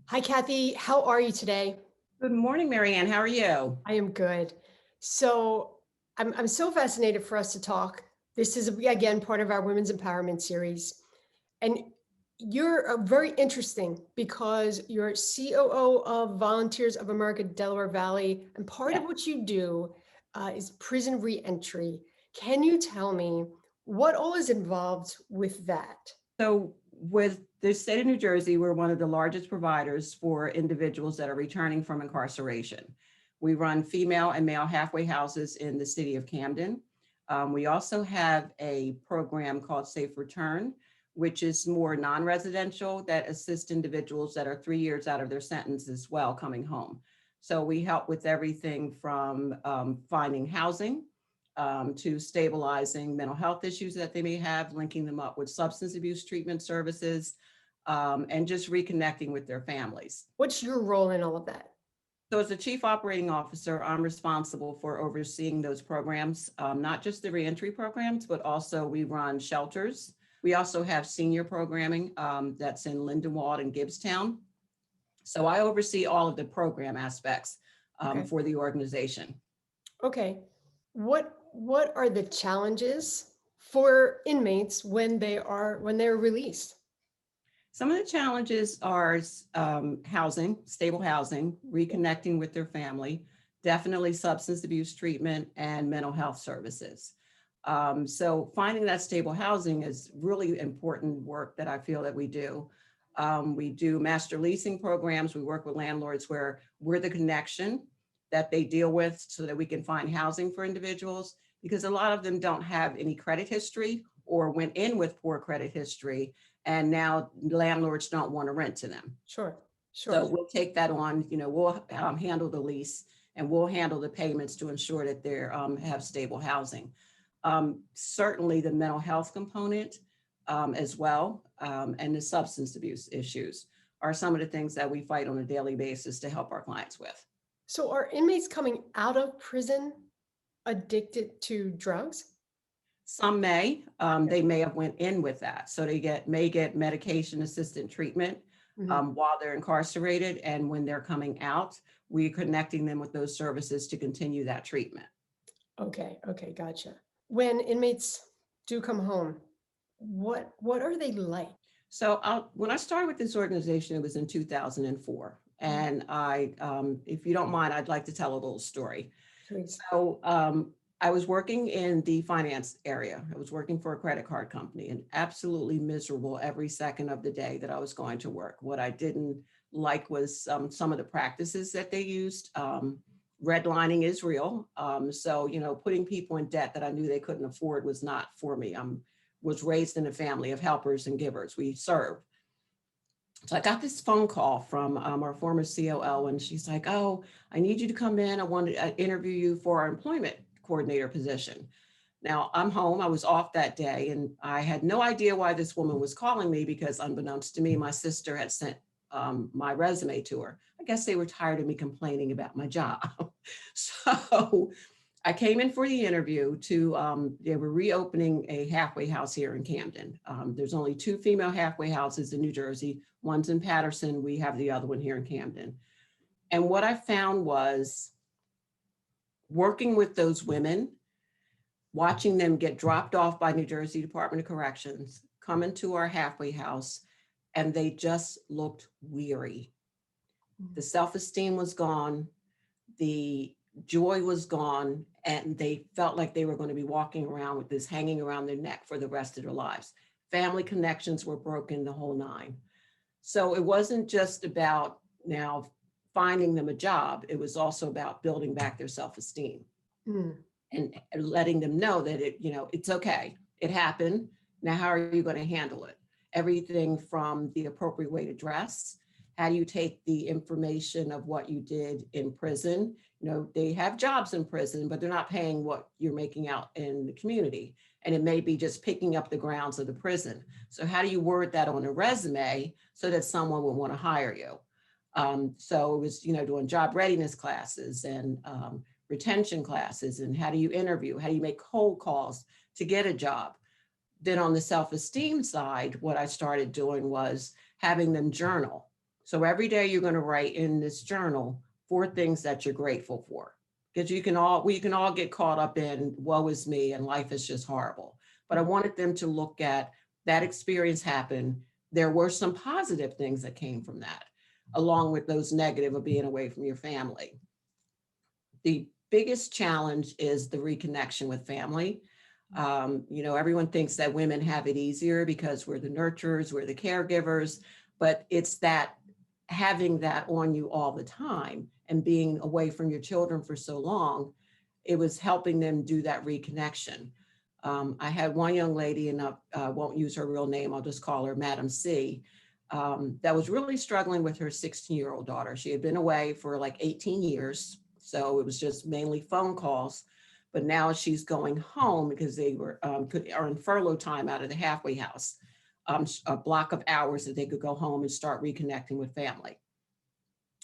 Hi, Kathy. How are you today? Good morning, Marianne. How are you? I am good. So I'm so fascinated for us to talk. This is again part of our women's empowerment series, and you're very interesting because you're COO of Volunteers of America Delaware Valley, and part of Yeah. what you do is prison reentry. Can you tell me what all is involved with that? So, with the state of New Jersey, we're one of the largest providers for individuals that are returning from incarceration. We run female and male halfway houses in the city of Camden. We also have a program called Safe Return, which is more non residential that assists individuals that are 3 years out of their sentence as well coming home. So, we help with everything from finding housing to stabilizing mental health issues that they may have, linking them up with substance abuse treatment services, and just reconnecting with their families. What's your role in all of that? So, as the chief operating officer, I'm responsible for overseeing those programs, not just the reentry programs, but also we run shelters. We also have senior programming that's in Lindenwold and Gibbstown. So, I oversee all of the program aspects Okay. for the organization. Okay. What are the challenges for inmates when they're released? Some of the challenges are housing, stable housing, Yeah. reconnecting with their family, definitely substance abuse treatment, and mental health services. So finding that stable housing is really important work that I feel that we do. We do master leasing programs. We work with landlords where we're the connection that they deal with so that we can find housing for individuals because a lot of them don't have any credit history or went in with poor credit history and now landlords don't want to rent to them. Sure. So Sure. we'll take that on, we'll handle the lease and we'll handle the payments to ensure that they have stable housing. Certainly the mental health component as well, and the substance abuse issues are some of the things that we fight on a daily basis to help our clients with. So are inmates coming out of prison addicted to drugs? Some may, Okay. they may have went in with that. So may get medication assisted treatment Mhm. while they're incarcerated. And when they're coming out, we're connecting them with those services to continue that treatment. Okay. Okay. Gotcha. When inmates do come home, what are they like? So when I started with this organization, it was in 2004. Mhm. And if you don't mind, I'd like to tell a little story. Please. So I was working in the finance area. I was working for a credit card company and absolutely miserable every second of the day that I was going to work. What I didn't like was some of the practices that they used. Redlining is real. So, putting people in debt that I knew they couldn't afford was not for me. I was raised in a family of helpers and givers. We served. So I got this phone call from our former COO, and she's like, "Oh, I need you to come in. I want to interview you for our employment coordinator position." Now I'm home. I was off that day, and I had no idea why this woman was calling me because, unbeknownst to me, my sister had sent my resume to her. I guess they were tired of me complaining about my job. So I came in for the interview they were reopening a halfway house here in Camden. There's only two female halfway houses in New Jersey. One's in Patterson. We have the other one here in Camden. And what I found was working with those women, watching them get dropped off by New Jersey Department of Corrections, come into our halfway house, and they just looked weary. The self-esteem was gone. The joy was gone, and they felt like they were going to be walking around with this hanging around their neck for the rest of their lives. Family connections were broken, the whole nine. So it wasn't just about now finding them a job, it was also about building back their self-esteem Mm. and letting them know that it's okay. It happened. Now, how are you going to handle it? Everything from the appropriate way to dress. How do you take the information of what you did in prison? They have jobs in prison, but they're not paying what you're making out in the community. And it may be just picking up the grounds of the prison. So how do you word that on a resume so that someone would want to hire you? So it was, doing job readiness classes and retention classes and how do you interview, how do you make cold calls to get a job. Then on the self-esteem side, what I started doing was having them journal. So every day you're going to write in this journal 4 things that you're grateful for. Because we can all get caught up in woe is me and life is just horrible. But I wanted them to look at that experience happen. There were some positive things that came from that, along with those negative of being away from your family. The biggest challenge is the reconnection with family. Everyone thinks that women have it easier because we're the nurturers, we're the caregivers, but it's that having that on you all the time and being away from your children for so long, it was helping them do that reconnection. I had one young lady, and I won't use her real name, I'll just call her Madam C, that was really struggling with her 16-year-old daughter. She had been away for like 18 years, so it was just mainly phone calls. But now she's going home because they are in furlough time out of the halfway house, a block of hours that they could go home and start reconnecting with family.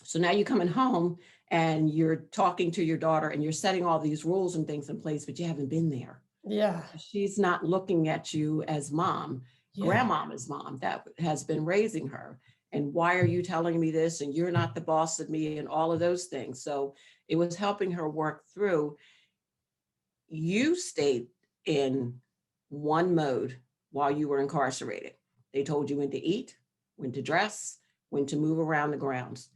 So now you're coming home and you're talking to your daughter and you're setting all these rules and things in place, but you haven't been there. Yeah. She's not looking at you as mom, Yeah. grandmama's mom that has been raising her. And why are you telling me this? And you're not the boss of me and all of those things. So it was helping her work through. You stayed in one mode while you were incarcerated. They told you when to eat, when to dress, when to move around the grounds.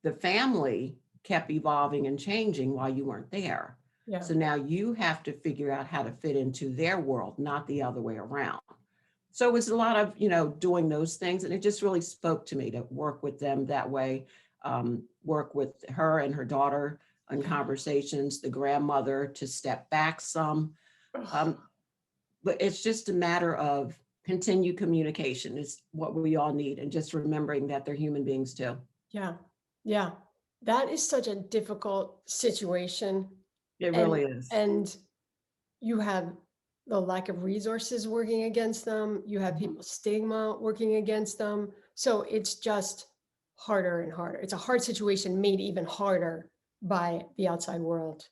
The family kept evolving and changing while you weren't there. Yeah. So now you have to figure out how to fit into their world, not the other way around. So it was a lot of, doing those things. And it just really spoke to me to work with them that way, work with her and her daughter on conversations, the grandmother to step back some. But it's just a matter of continued communication is what we all need. And just remembering that they're human beings too. Yeah. Yeah. That is such a difficult situation. It And really is. and you have the lack of resources working against them. You have Mhm. people's stigma working against them. So it's just harder and harder. It's a hard situation made even harder by the outside world.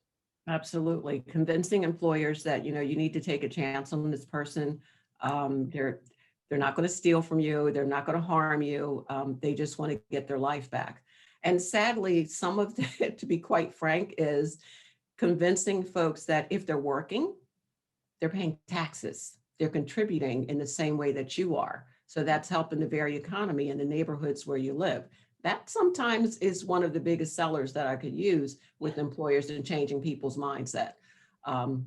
Absolutely. Convincing employers that, you need to take a chance on this person. They're not going to steal from you. They're not going to harm you. They just want to get their life back. And sadly, some of it, to be quite frank, is convincing folks that if they're working, they're paying taxes. They're contributing in the same way that you are. So that's helping the very economy in the neighborhoods where you live. That sometimes is one of the biggest sellers that I could use with employers and changing people's mindset.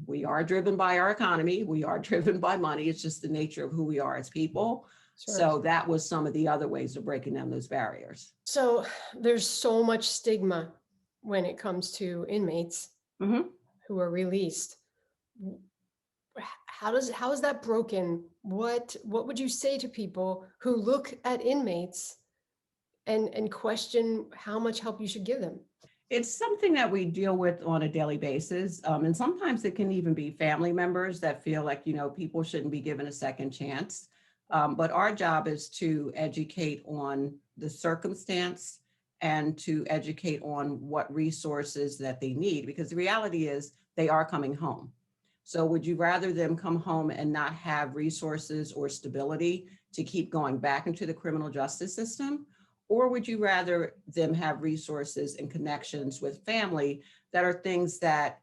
We are driven by our economy. We are driven by money. It's just the nature of who we are as people. Sure. So that was some of the other ways of breaking down those barriers. So there's so much stigma when it comes to inmates Mhm. who are released. How is that broken? What would you say to people who look at inmates and question how much help you should give them? It's something that we deal with on a daily basis. And sometimes it can even be family members that feel like, people shouldn't be given a second chance. But our job is to educate on the circumstance and to educate on what resources that they need, because the reality is they are coming home. So would you rather them come home and not have resources or stability to keep going back into the criminal justice system? Or would you rather them have resources and connections with family that are things that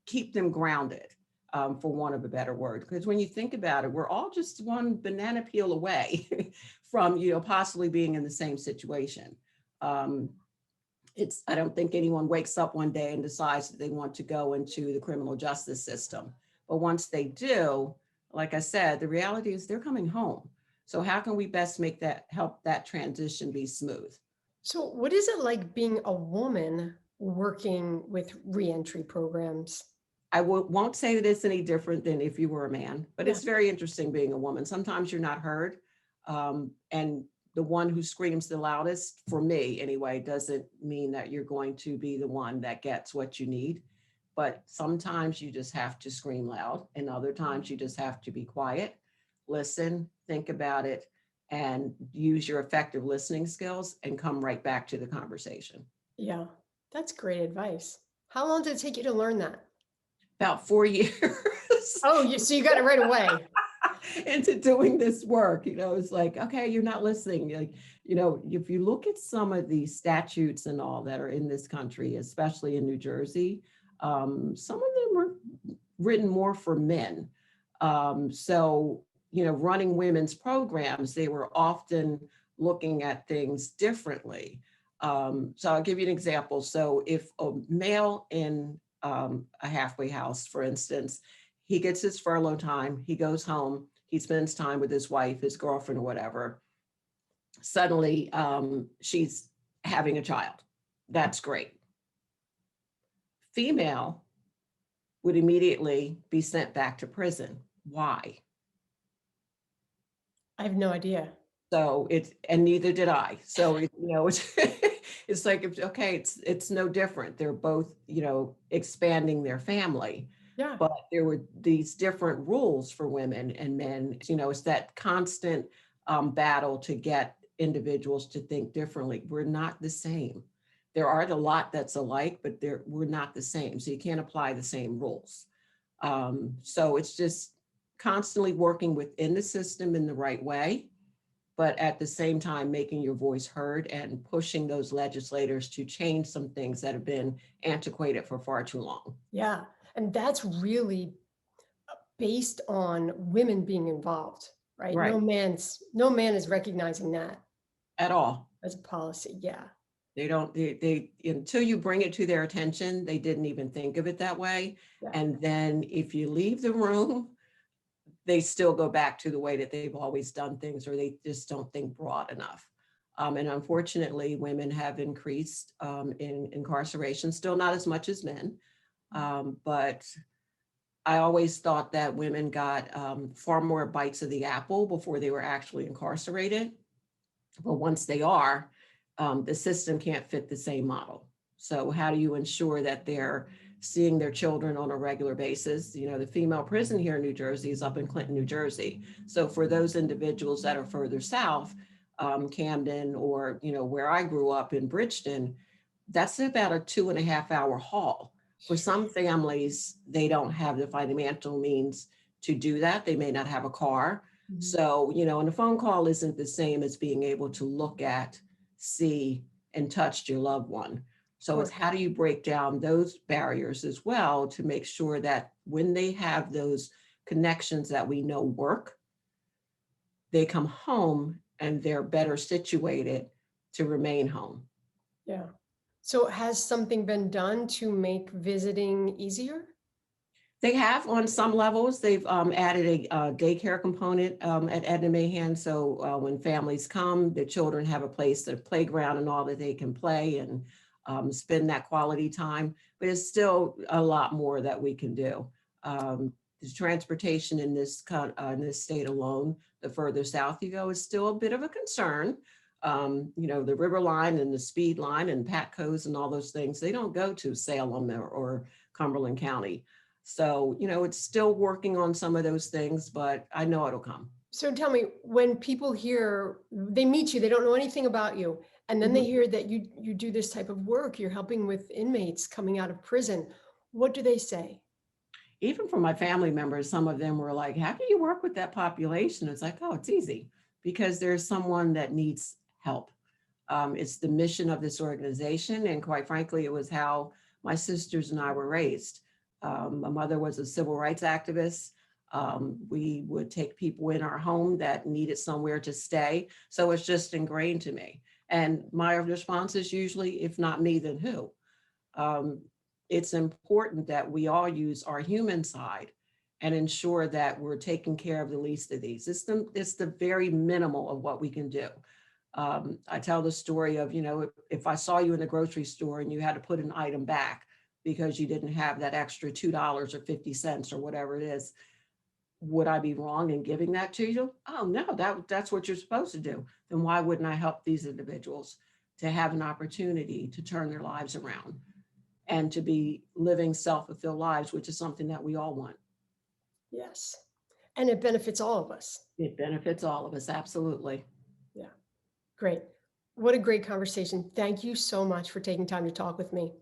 keep them grounded, for want of a better word? Because when you think about it, we're all just one banana peel away from, possibly being in the same situation. I don't think anyone wakes up one day and decides that they want to go into the criminal justice system. But once they do, like I said, the reality is they're coming home. So how can we best help that transition be smooth? So what is it like being a woman working with reentry programs? Won't say that it's any different than if you were a man, but Yeah. it's very interesting being a woman. Sometimes you're not heard. And the one who screams the loudest, for me anyway, doesn't mean that you're going to be the one that gets what you need. But sometimes you just have to scream loud, and other times you just have to be quiet, listen, think about it, and use your effective listening skills and come right back to the conversation. Yeah, that's great advice. How long did it take you to learn that? About 4 years. Oh, so you got it right away. into doing this work. It's like, okay, you're not listening. Like, if you look at some of the statutes and all that are in this country, especially in New Jersey, some of them were written more for men. So, running women's programs, they were often looking at things differently. So I'll give you an example. So if a male in a halfway house, for instance, he gets his furlough time, he goes home, he spends time with his wife, his girlfriend, or whatever. Suddenly, she's having a child. That's great. Female would immediately be sent back to prison. Why? I have no idea. So and neither did I. So, it's like, okay, it's no different. They're both, expanding their family. Yeah. But there were these different rules for women and men. It's that constant battle to get individuals to think differently. We're not the same. There are a lot that's alike, but we're not the same. So you can't apply the same rules. So it's just constantly working within the system in the right way, but at the same time, making your voice heard and pushing those legislators to change some things that have been antiquated for far too long. Yeah. And that's really based on women being involved, right? Right. No man is recognizing that At all. as a policy. Yeah. They don't, they, until you bring it to their attention, they didn't even think of it that way. Yeah. And then if you leave the room, they still go back to the way that they've always done things, or they just don't think broad enough. And unfortunately, women have increased in incarceration, still not as much as men. But I always thought that women got far more bites of the apple before they were actually incarcerated. But once they are, the system can't fit the same model. So how do you ensure that they're seeing their children on a regular basis? The female prison here in New Jersey is up in Clinton, New Jersey. So for those individuals that are further south, Camden, or, where I grew up in Bridgeton, that's about a 2.5 hour haul. For some families, they don't have the financial means to do that. They may not have a car. Mhm. So, and a phone call isn't the same as being able to look at, see, and touch your loved one. So it's how do you break down those barriers as well to make sure that when they have those connections that we know work, they come home and they're better situated to remain home. Yeah. So has something been done to make visiting easier? They have on some levels. They've added a daycare component at Edna Mahan. So when families come, the children have a place, a playground and all that they can play and spend that quality time. But it's still a lot more that we can do. The transportation in this state alone, the further south you go, is still a bit of a concern. The River Line and the Speed Line and Patco's and all those things, they don't go to Salem or Cumberland County. So, it's still working on some of those things, but I know it'll come. So tell me, when people hear, they meet you, they don't know anything about you, and then they Mhm. hear that you do this type of work, you're helping with inmates coming out of prison, what do they say? Even from my family members, some of them were like, how do you work with that population? It's like, oh, it's easy because there's someone that needs help. It's the mission of this organization. And quite frankly, it was how my sisters and I were raised. My mother was a civil rights activist. We would take people in our home that needed somewhere to stay. So it's just ingrained to me. And my response is usually, if not me, then who? Um, it's important that we all use our human side and ensure that we're taking care of the least of these. It's the very minimal of what we can do. I tell the story of, if I saw you in the grocery store and you had to put an item back because you didn't have that extra $2 or 50 cents or whatever it is, would I be wrong in giving that to you? Oh, no, that's what you're supposed to do. Then why wouldn't I help these individuals to have an opportunity to turn their lives around and to be living self-fulfilled lives, which is something that we all want. Yes. And it benefits all of us. It benefits all of us, absolutely. Yeah. Great. What a great conversation. Thank you so much for taking time to talk with me.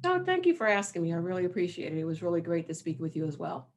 Oh, thank you for asking me. I really appreciate it. It was really great to speak with you as well.